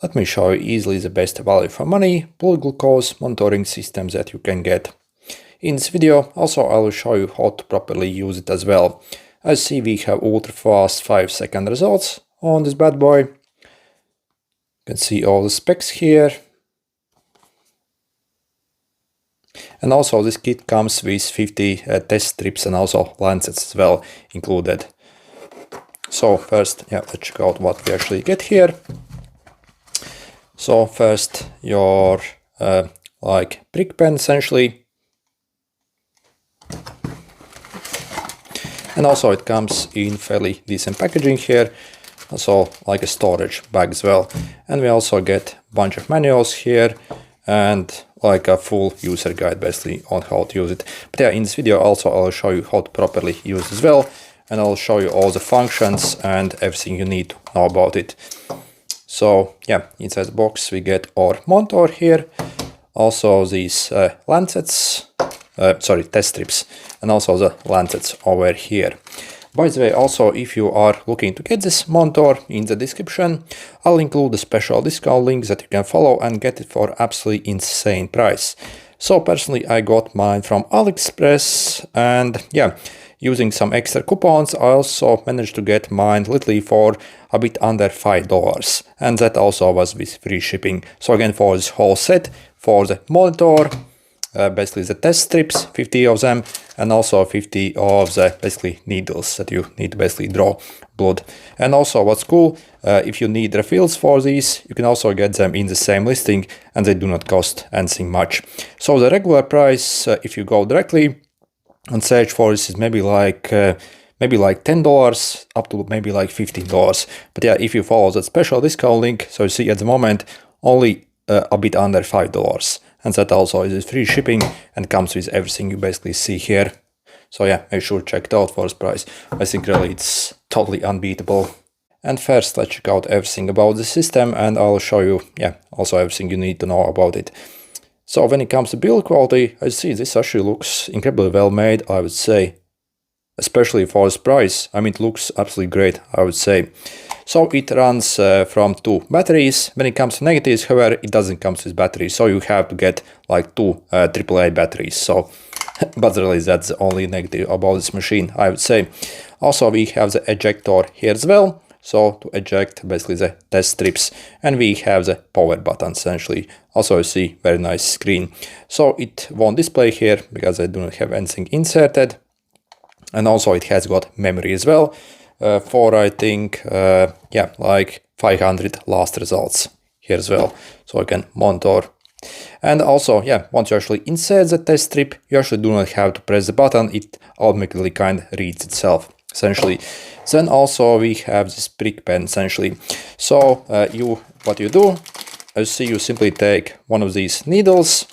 Let me show you easily the best value for money blood glucose monitoring systems that you can get. In this video also I will show you how to properly use it as well. As you see, we have ultra fast 5-second results on this bad boy. You can see all the specs here. And also this kit comes with 50 test strips and also lancets as well included. So first, let's check out what we actually get here. So first your prick pen essentially. And also it comes in fairly decent packaging here. Also like a storage bag as well. And we also get a bunch of manuals here and like a full user guide basically on how to use it. But yeah, in this video also I'll show you how to properly use it as well. And I'll show you all the functions and everything you need to know about it. So yeah, inside the box we get our monitor here. Also these lancets, test strips, and also the lancets over here. By the way, also if you are looking to get this monitor, in the description I'll include a special discount link that you can follow and get it for absolutely insane price. So personally I got mine from AliExpress, and yeah, using some extra coupons I also managed to get mine literally for a bit under $5, and that also was with free shipping. So again, for this whole set, for the monitor, basically the test strips, 50 of them, and also 50 of the basically needles that you need to basically draw blood. And also what's cool, if you need refills for these, you can also get them in the same listing and they do not cost anything much. So the regular price, if you go directly and search for this, is maybe like $10 up to maybe like $15. But yeah, if you follow that special discount link, so you see at the moment only a bit under $5. And that also is free shipping and comes with everything you basically see here. So yeah, make sure to check it out for this price. I think really it's totally unbeatable. And first let's check out everything about the system, and I'll show you also everything you need to know about it. So when it comes to build quality, I see this actually looks incredibly well made, I would say. Especially for this price. I mean, it looks absolutely great, I would say. So it runs from 2 batteries. When it comes to negatives, however, it doesn't come with batteries. So you have to get like 2 AAA batteries. So, but really that's the only negative about this machine, I would say. Also, we have the ejector here as well. So to eject basically the test strips, and we have the power button essentially. Also you see very nice screen. So it won't display here because I do not have anything inserted. And also it has got memory as well for I think like 500 last results here as well. So I can monitor. And also once you actually insert the test strip, you actually do not have to press the button. It automatically kind of reads itself essentially. Then also we have this prick pen essentially. So what you do, as you see, you simply take one of these needles.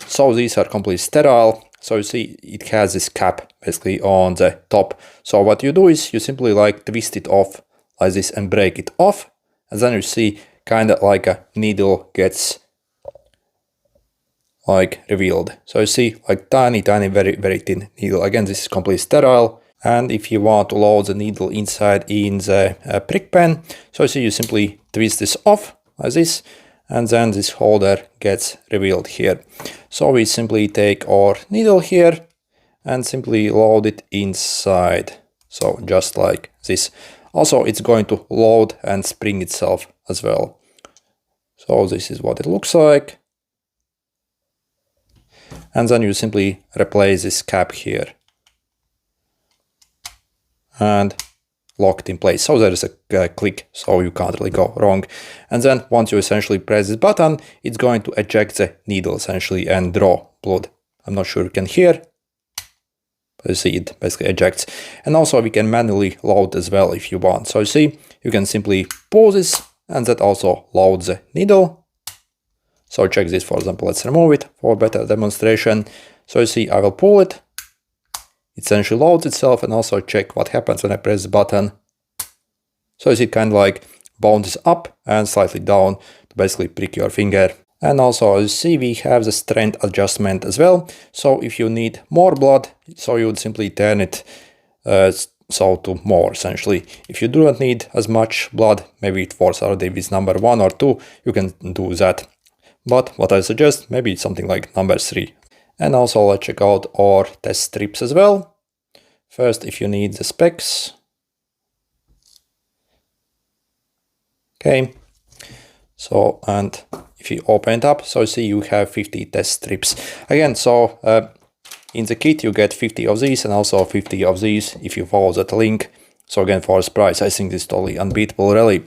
So these are completely sterile. So you see it has this cap basically on the top. So what you do is you simply like twist it off like this and break it off. And then you see kind of like a needle gets like revealed. So you see like tiny, very, very thin needle. Again, this is completely sterile. And if you want to load the needle inside in the prick pen, so you see you simply twist this off like this. And then this holder gets revealed here. So we simply take our needle here and simply load it inside. So just like this. Also it's going to load and spring itself as well. So this is what it looks like. And then you simply replace this cap here. And locked in place. So there is a click, so you can't really go wrong. And then once you essentially press this button, it's going to eject the needle essentially and draw blood. I'm not sure you can hear, but you see it basically ejects. And also we can manually load as well if you want. So you see, you can simply pause this and that also loads the needle. So check this, for example, let's remove it for better demonstration. So you see, I will pull it. It essentially loads itself, and also check what happens when I press the button. So you see it kind of like bounces up and slightly down to basically prick your finger. And also as you see we have the strength adjustment as well. So if you need more blood, so you would simply turn it so to more essentially. If you do not need as much blood, maybe it falls already with number 1 or 2, you can do that. But what I suggest, maybe something like number 3. And also let's check out our test strips as well. First, if you need the specs. Okay. So, and if you open it up, so see you have 50 test strips. Again, so in the kit you get 50 of these and also 50 of these if you follow that link. So again, for this price, I think this is totally unbeatable really.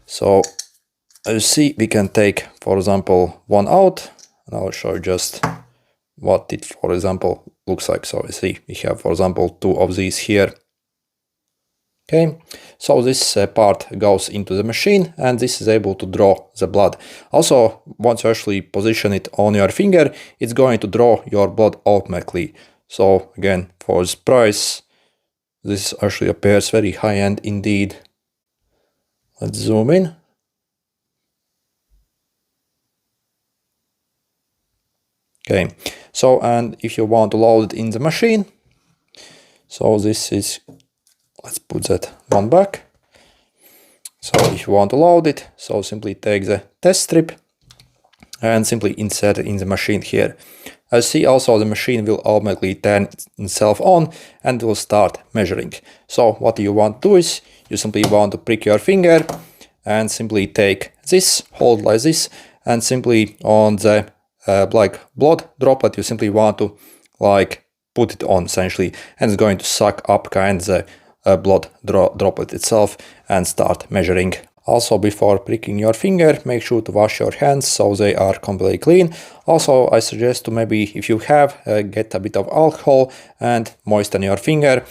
So as you see, we can take, for example, one out, and I'll show you just what it, for example, looks like. So you see, we have, for example, 2 of these here. Okay, so this part goes into the machine and this is able to draw the blood. Also, once you actually position it on your finger, it's going to draw your blood automatically. So again, for this price, this actually appears very high-end indeed. Let's zoom in. Okay, so and if you want to load it in the machine, so this is, let's put that one back. So if you want to load it, so simply take the test strip and simply insert it in the machine here. As you see, also the machine will automatically turn itself on and will start measuring. So what you want to do is you simply want to prick your finger and simply take this, hold like this, and simply on the like blood droplet, you simply want to like put it on essentially, and it's going to suck up kind of the blood droplet itself and start measuring. Also, before pricking your finger, make sure to wash your hands so they are completely clean. Also, I suggest to maybe, if you have, get a bit of alcohol and moisten your finger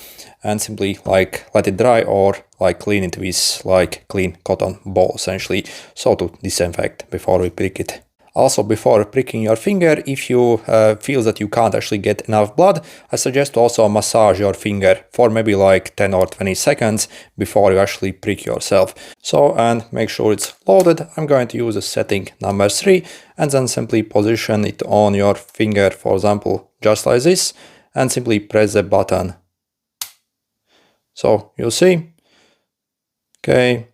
and simply like let it dry or like clean it with like clean cotton ball essentially, so to disinfect before we prick it. Also, before pricking your finger, if you feel that you can't actually get enough blood, I suggest to also massage your finger for maybe like 10 or 20 seconds before you actually prick yourself. So, and make sure it's loaded. I'm going to use the setting number 3 and then simply position it on your finger, for example, just like this, and simply press the button. So you'll see, okay.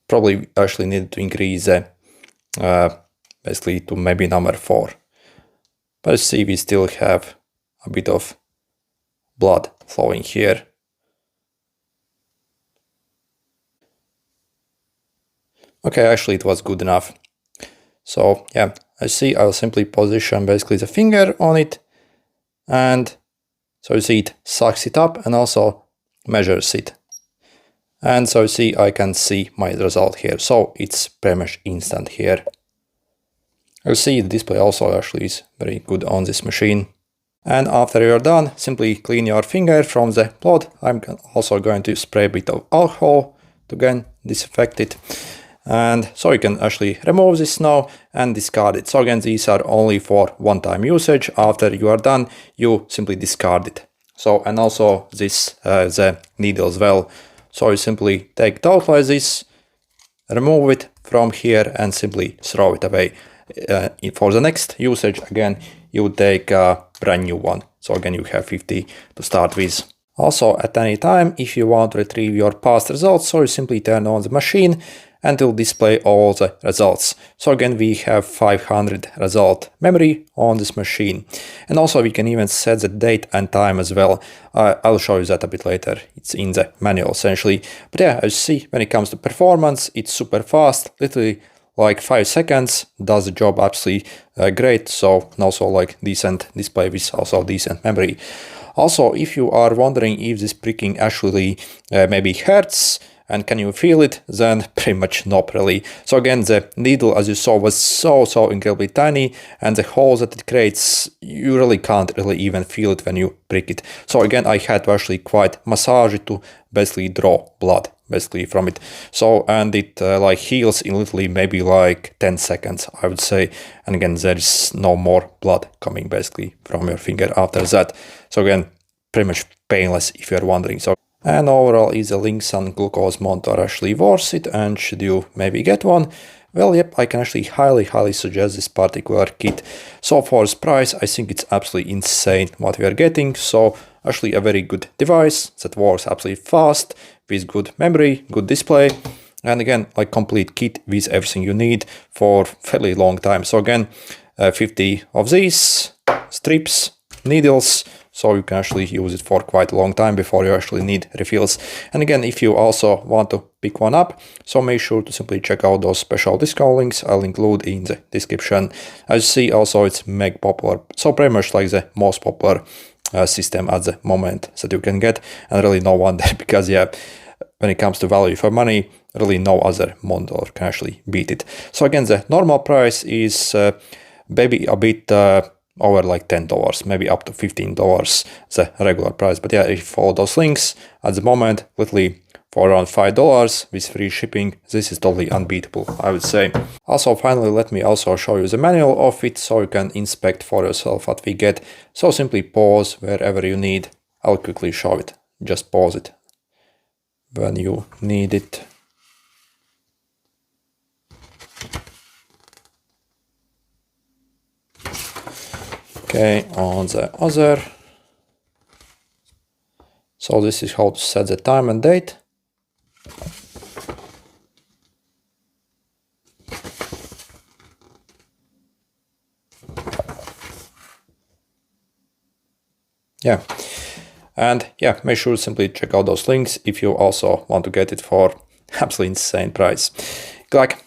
Probably actually need to increase basically to maybe number 4. But see, we still have a bit of blood flowing here. Okay, actually it was good enough. So yeah, I see I'll simply position basically the finger on it, and so you see it sucks it up and also measures it. And so you see, I can see my result here. So it's pretty much instant here. You see the display also actually is very good on this machine. And after you're done, simply clean your finger from the blood. I'm also going to spray a bit of alcohol to again disinfect it. And so you can actually remove this now and discard it. So again, these are only for one-time usage. After you are done, you simply discard it. So, and also this, the needle as well. So you simply take it out like this, remove it from here and simply throw it away. For the next usage, again, you take a brand new one. So again, you have 50 to start with. Also, at any time, if you want to retrieve your past results, so you simply turn on the machine and it will display all the results. So again, we have 500 result memory on this machine. And also we can even set the date and time as well. I'll show you that a bit later. It's in the manual essentially. But yeah, as you see, when it comes to performance, it's super fast, literally like 5 seconds, does the job absolutely great. So, and also like decent display with also decent memory. Also, if you are wondering if this pricking actually maybe hurts, and can you feel it, then pretty much not really. So again, the needle, as you saw, was so incredibly tiny, and the holes that it creates, you really can't really even feel it when you prick it. So again, I had to actually quite massage it to basically draw blood basically from it. So, and it like heals in literally maybe like 10 seconds, I would say. And again, there is no more blood coming basically from your finger after that. So again, pretty much painless if you're wondering. So, and overall, is a LinkSun glucose monitor actually worth it, and should you maybe get one? Well, yep, I can actually highly suggest this particular kit. So for this price, I think it's absolutely insane what we are getting. So actually a very good device that works absolutely fast with good memory, good display, and again, like complete kit with everything you need for fairly long time. So again, 50 of these strips, needles, so you can actually use it for quite a long time before you actually need refills. And again, if you also want to pick one up, so make sure to simply check out those special discount links I'll include in the description. As you see, also it's mega popular, so pretty much like the most popular system at the moment that you can get, and really no wonder, because yeah, when it comes to value for money, really no other model can actually beat it. So again, the normal price is maybe a bit over like $10, maybe up to $15 the regular price. But yeah, if you follow those links at the moment, literally for around $5 with free shipping, this is totally unbeatable, I would say. Also, finally, let me also show you the manual of it so you can inspect for yourself what we get. So simply pause wherever you need. I'll quickly show it. Just pause it when you need it. Okay, on the other. So this is how to set the time and date. Yeah, and yeah, make sure to simply check out those links if you also want to get it for absolutely insane price. Good luck.